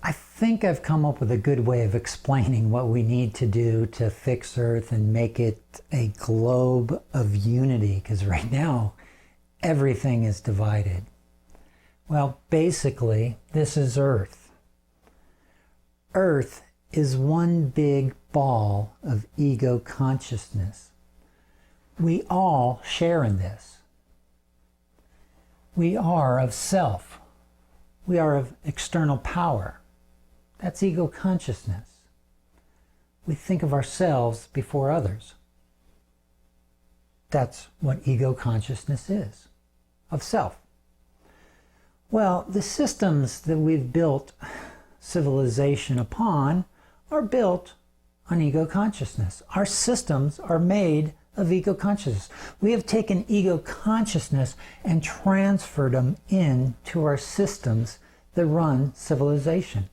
I think I've come up with a good way of explaining what we need to do to fix Earth and make it a globe of unity, because right now everything is divided. Well, basically, this is Earth. Earth is one big ball of ego consciousness. We all share in this. We are of self. We are of external power. That's ego consciousness. We think of ourselves before others. That's what ego consciousness is, of self. Well, the systems that we've built civilization upon are built on ego consciousness. Our systems are made of ego consciousness. We have taken ego consciousness and transferred them into our systems that run civilization.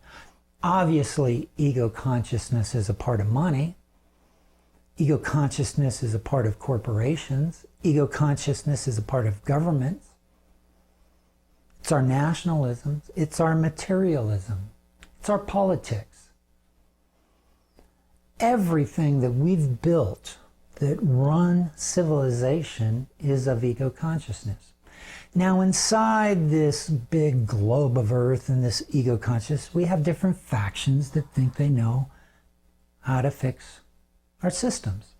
Obviously, ego consciousness is a part of money. Ego consciousness is a part of corporations. Ego consciousness is a part of governments. It's our nationalism. It's our materialism. It's our politics. Everything that we've built that run civilization is of ego consciousness. Now, inside this big globe of Earth and this ego consciousness, we have different factions that think they know how to fix our systems.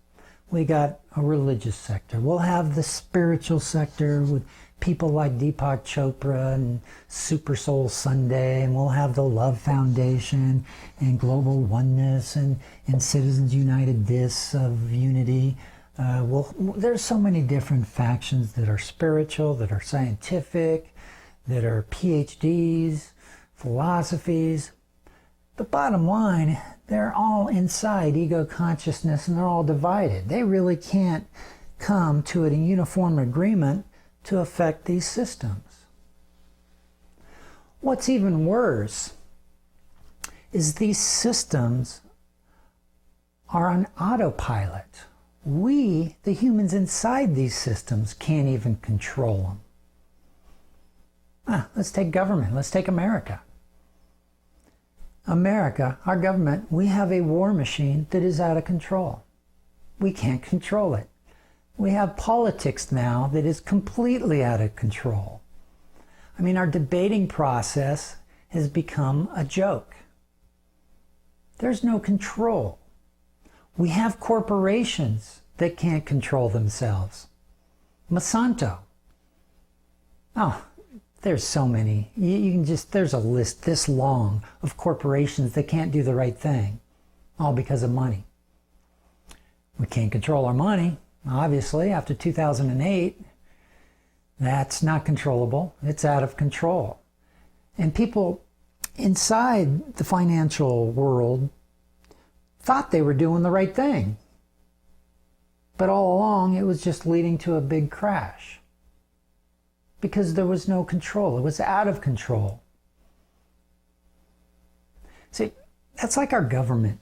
We got a religious sector. We'll have the spiritual sector with people like Deepak Chopra and Super Soul Sunday, and we'll have the Love Foundation and Global Oneness and Citizens United this of unity. There's so many different factions that are spiritual, that are scientific, that are PhDs, philosophies. The bottom line, they're all inside ego consciousness and they're all divided. They really can't come to a uniform agreement to affect these systems. What's even worse is these systems are on autopilot. We, the humans inside these systems, can't even control them. Let's take government. Let's take America. America, our government, we have a war machine that is out of control. We can't control it. We have politics now that is completely out of control. I mean, our debating process has become a joke. There's no control. We have corporations that can't control themselves. Monsanto. Oh, there's so many. You can just, there's a list this long of corporations that can't do the right thing, all because of money. We can't control our money. Obviously, after 2008, that's not controllable. It's out of control. And people inside the financial world thought they were doing the right thing. But all along, it was just leading to a big crash. Because there was no control. It was out of control. See, that's like our government.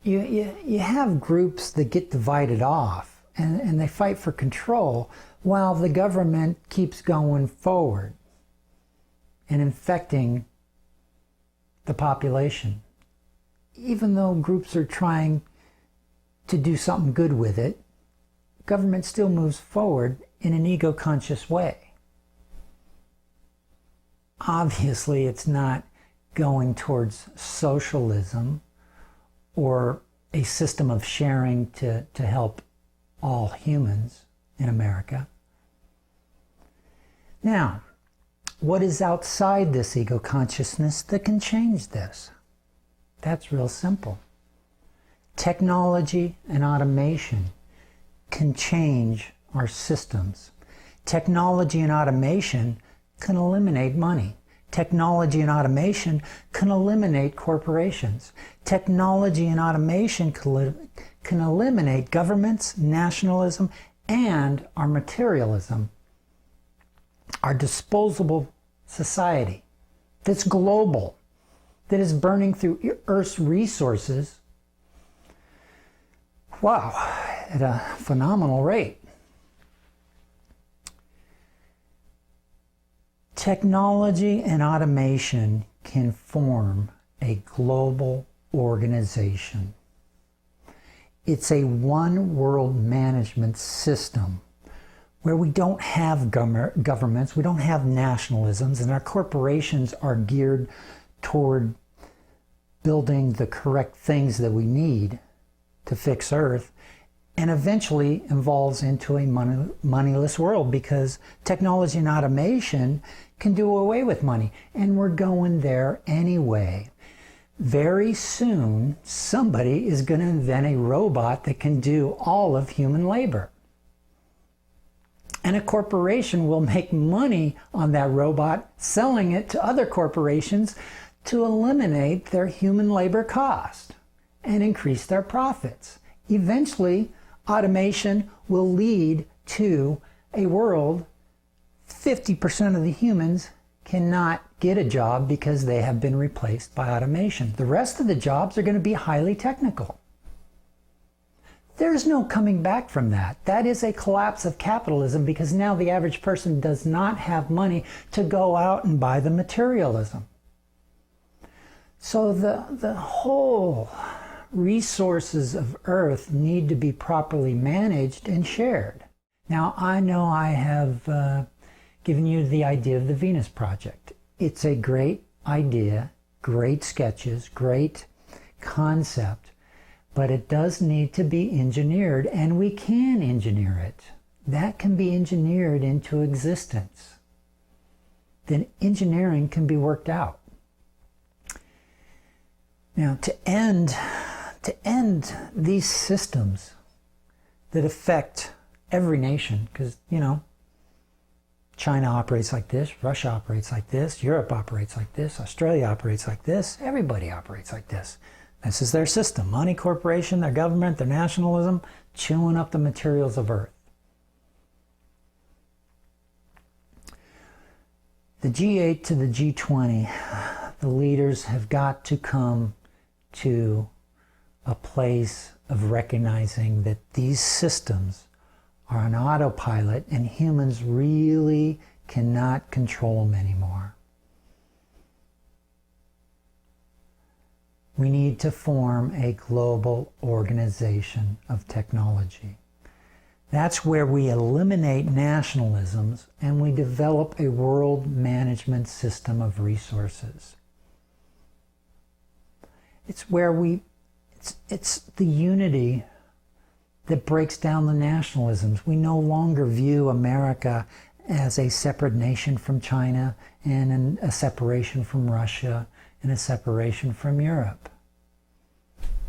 You have groups that get divided off and they fight for control while the government keeps going forward and infecting the population. Even though groups are trying to do something good with it, government still moves forward in an ego-conscious way. Obviously, it's not going towards socialism or a system of sharing to help all humans in America. Now, what is outside this ego consciousness that can change this? That's real simple. Technology and automation can change our systems. Technology and automation can eliminate money. Technology and automation can eliminate corporations. Technology and automation can eliminate governments, nationalism, and our materialism, our disposable society that's global, that is burning through Earth's resources, wow, at a phenomenal rate. Technology and automation can form a global organization. It's a one world management system where we don't have governments, we don't have nationalisms, and our corporations are geared toward building the correct things that we need to fix Earth, and eventually evolves into a moneyless world, because technology and automation can do away with money, and we're going there anyway. Very soon, somebody is going to invent a robot that can do all of human labor. And a corporation will make money on that robot, selling it to other corporations to eliminate their human labor cost and increase their profits. Eventually, automation will lead to a world 50% of the humans cannot get a job because they have been replaced by automation. The rest of the jobs are going to be highly technical. There's no coming back from that. That is a collapse of capitalism, because now the average person does not have money to go out and buy the materialism. So the whole resources of Earth need to be properly managed and shared. Now, I know I have given you the idea of the Venus Project. It's a great idea, great sketches, great concept, but it does need to be engineered, and we can engineer it. That can be engineered into existence. Then engineering can be worked out. Now, to end these systems that affect every nation, because, you know, China operates like this, Russia operates like this, Europe operates like this, Australia operates like this, everybody operates like this. This is their system. Money corporation, their government, their nationalism, chewing up the materials of Earth. The G8 to the G20, the leaders have got to come to a place of recognizing that these systems are on autopilot and humans really cannot control them anymore. We need to form a global organization of technology. That's where we eliminate nationalisms and we develop a world management system of resources. It's where it's the unity that breaks down the nationalisms. We no longer view America as a separate nation from China and a separation from Russia and a separation from Europe.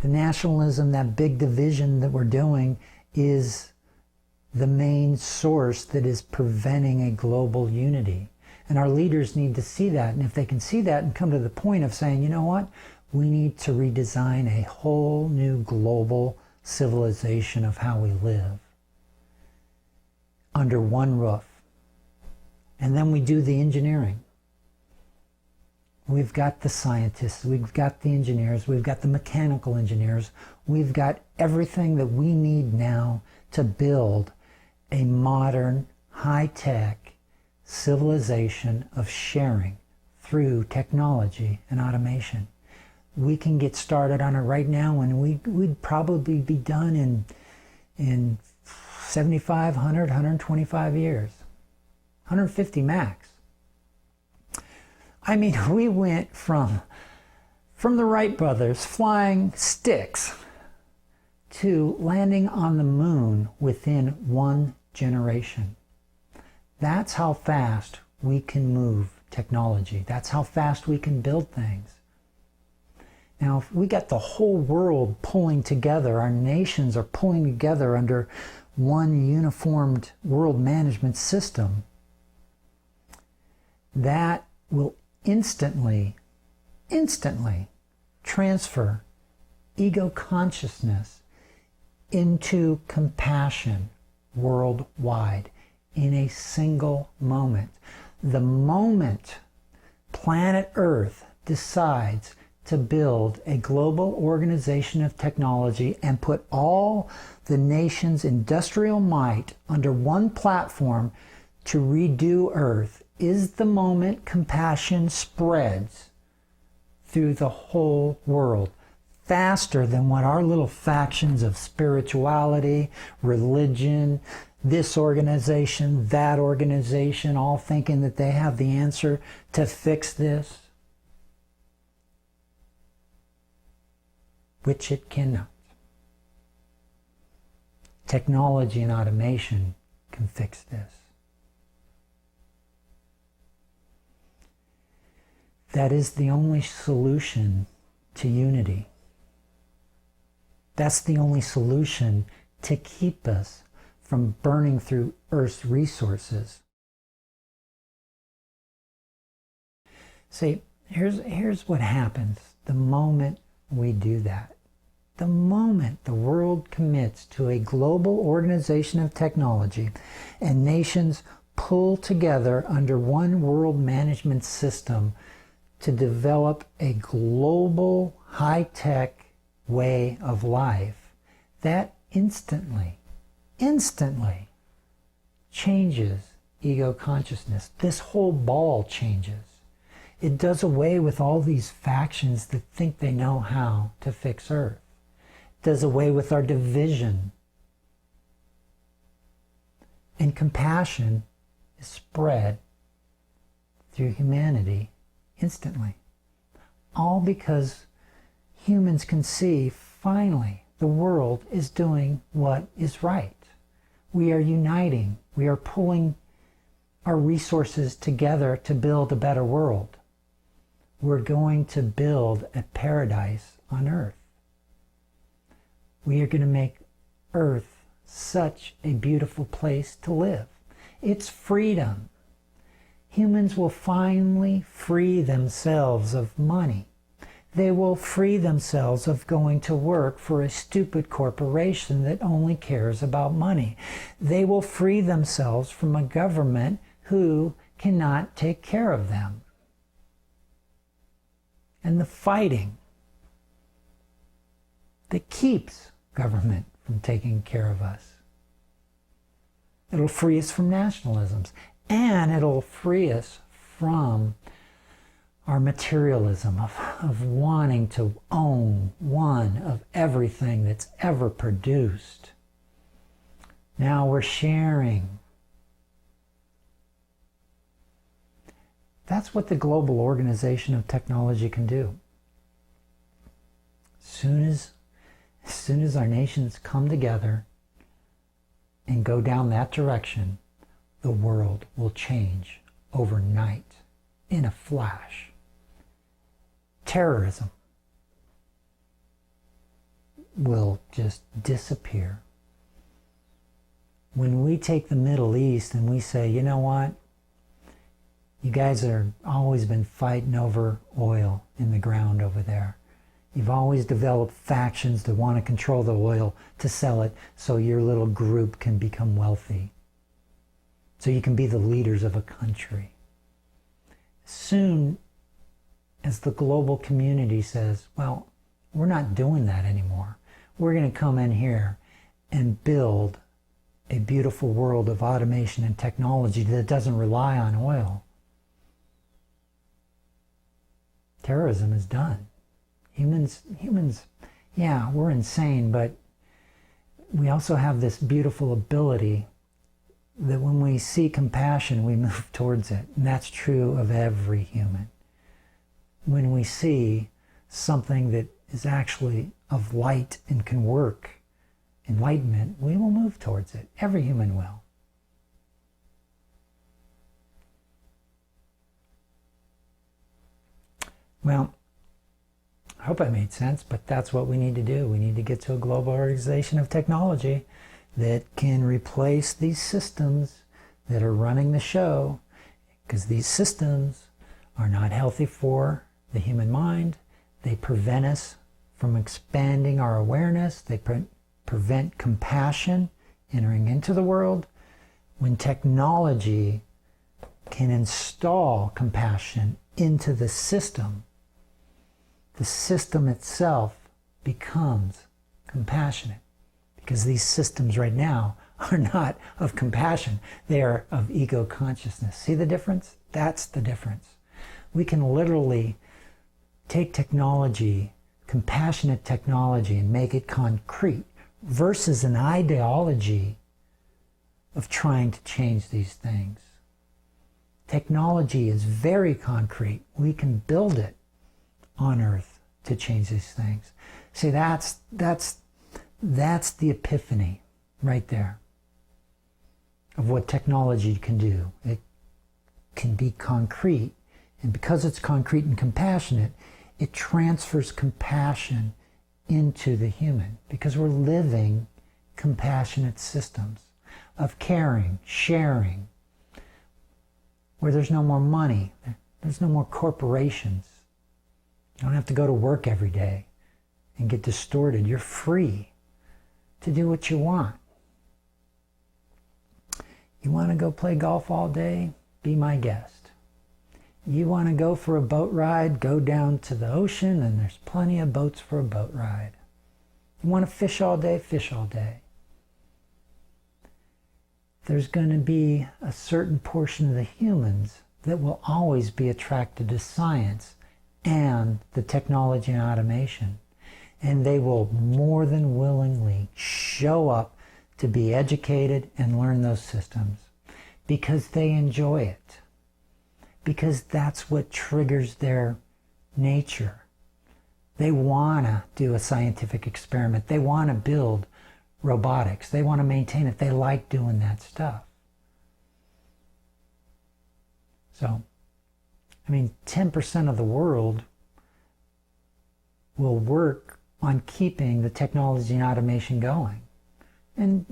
The nationalism, that big division that we're doing, is the main source that is preventing a global unity. And our leaders need to see that. And if they can see that and come to the point of saying, you know what, we need to redesign a whole new global civilization of how we live under one roof. And then we do the engineering. We've got the scientists, we've got the engineers, we've got the mechanical engineers, we've got everything that we need now to build a modern, high-tech civilization of sharing through technology and automation. We can get started on it right now, and we'd probably be done in 75, 100, 125 years, 150 max. I mean, we went from the Wright brothers flying sticks to landing on the moon within one generation. That's how fast we can move technology. That's how fast we can build things. Now, if we got the whole world pulling together, our nations are pulling together under one uniformed world management system, that will instantly transfer ego consciousness into compassion worldwide in a single moment. The moment planet Earth decides to build a global organization of technology and put all the nation's industrial might under one platform to redo Earth is the moment compassion spreads through the whole world, faster than what our little factions of spirituality, religion, this organization, that organization, all thinking that they have the answer to fix this, which it cannot. Technology and automation can fix this. That is the only solution to unity. That's the only solution to keep us from burning through Earth's resources. See, here's what happens the moment we do that. The moment the world commits to a global organization of technology and nations pull together under one world management system to develop a global high-tech way of life, that instantly changes ego consciousness. This whole ball changes. It does away with all these factions that think they know how to fix Earth. It does away with our division. And compassion is spread through humanity instantly. All because humans can see, finally, the world is doing what is right. We are uniting. We are pulling our resources together to build a better world. We're going to build a paradise on Earth. We are going to make Earth such a beautiful place to live. It's freedom. Humans will finally free themselves of money. They will free themselves of going to work for a stupid corporation that only cares about money. They will free themselves from a government who cannot take care of them. And the fighting that keeps government from taking care of us. It'll free us from nationalisms, and it'll free us from our materialism of wanting to own one of everything that's ever produced. Now we're sharing. That's what the global organization of technology can do. As soon as our nations come together and go down that direction, the world will change overnight, in a flash. Terrorism will just disappear. When we take the Middle East and we say, you know what? You guys are always been fighting over oil in the ground over there. You've always developed factions that want to control the oil to sell it so your little group can become wealthy. So you can be the leaders of a country. Soon as the global community says, well, we're not doing that anymore. We're going to come in here and build a beautiful world of automation and technology that doesn't rely on oil. Terrorism is done. Humans, yeah, we're insane, but we also have this beautiful ability that when we see compassion, we move towards it. And that's true of every human. When we see something that is actually of light and can work, enlightenment, we will move towards it. Every human will. Well, I hope I made sense, but that's what we need to do. We need to get to a global organization of technology that can replace these systems that are running the show, because these systems are not healthy for the human mind. They prevent us from expanding our awareness. They prevent compassion entering into the world. When technology can install compassion into the system itself becomes compassionate, because these systems right now are not of compassion. They are of ego consciousness. See the difference? That's the difference. We can literally take technology, compassionate technology, and make it concrete versus an ideology of trying to change these things. Technology is very concrete. We can build it on Earth to change these things. See, that's the epiphany right there of what technology can do. It can be concrete, and because it's concrete and compassionate, it transfers compassion into the human, because we're living compassionate systems of caring, sharing, where there's no more money, there's no more corporations. You don't have to go to work every day and get distorted. You're free to do what you want. You want to go play golf all day? Be my guest. You want to go for a boat ride? Go down to the ocean, and there's plenty of boats for a boat ride. You want to fish all day? Fish all day. There's going to be a certain portion of the humans that will always be attracted to science and the technology and automation. And they will more than willingly show up to be educated and learn those systems because they enjoy it. Because that's what triggers their nature. They want to do a scientific experiment. They want to build robotics. They want to maintain it. They like doing that stuff. So, 10% of the world will work on keeping the technology and automation going. And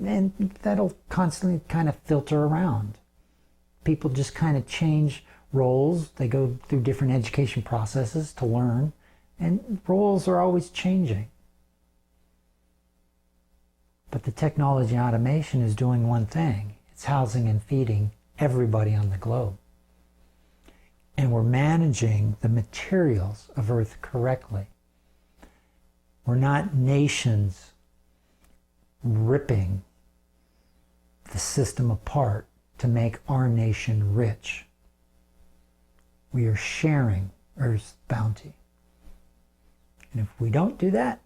that'll constantly kind of filter around. People just kind of change roles. They go through different education processes to learn, and roles are always changing. But the technology and automation is doing one thing. It's housing and feeding everybody on the globe. And we're managing the materials of Earth correctly. We're not nations ripping the system apart to make our nation rich. We are sharing Earth's bounty. And if we don't do that,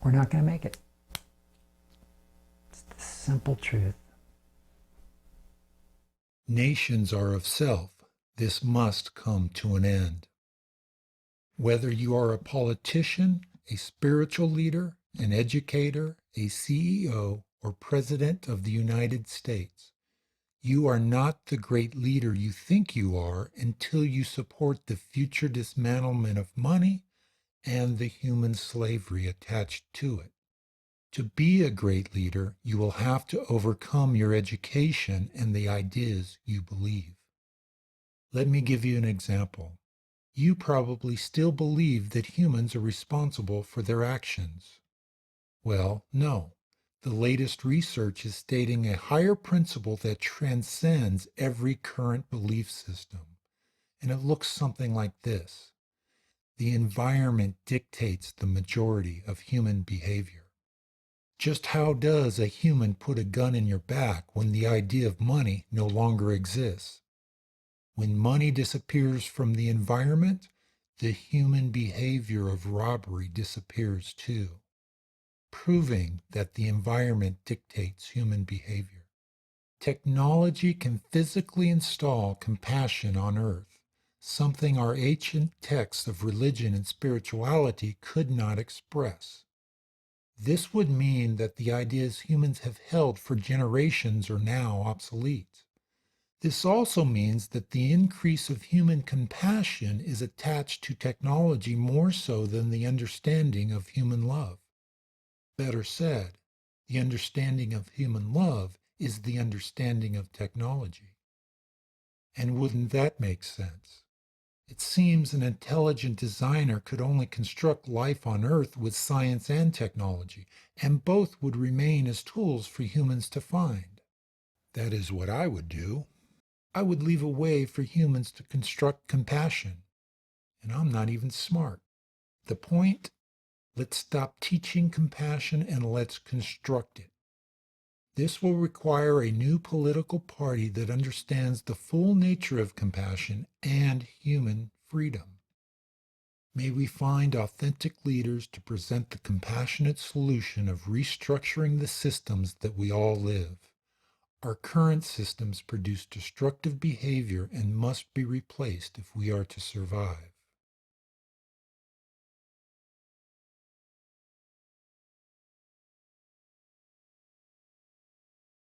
we're not going to make it. It's the simple truth. Nations are of self. This must come to an end. Whether you are a politician, a spiritual leader, an educator, a CEO, or President of the United States, you are not the great leader you think you are until you support the future dismantlement of money and the human slavery attached to it. To be a great leader, you will have to overcome your education and the ideas you believe. Let me give you an example. You probably still believe that humans are responsible for their actions. Well, no. The latest research is stating a higher principle that transcends every current belief system. And it looks something like this. The environment dictates the majority of human behavior. Just how does a human put a gun in your back when the idea of money no longer exists? When money disappears from the environment, the human behavior of robbery disappears too, proving that the environment dictates human behavior. Technology can physically install compassion on Earth, something our ancient texts of religion and spirituality could not express. This would mean that the ideas humans have held for generations are now obsolete. This also means that the increase of human compassion is attached to technology more so than the understanding of human love. Better said, the understanding of human love is the understanding of technology. And wouldn't that make sense? It seems an intelligent designer could only construct life on Earth with science and technology, and both would remain as tools for humans to find. That is what I would do. I would leave a way for humans to construct compassion. And I'm not even smart. The point? Let's stop teaching compassion and let's construct it. This will require a new political party that understands the full nature of compassion and human freedom. May we find authentic leaders to present the compassionate solution of restructuring the systems that we all live. Our current systems produce destructive behavior and must be replaced if we are to survive.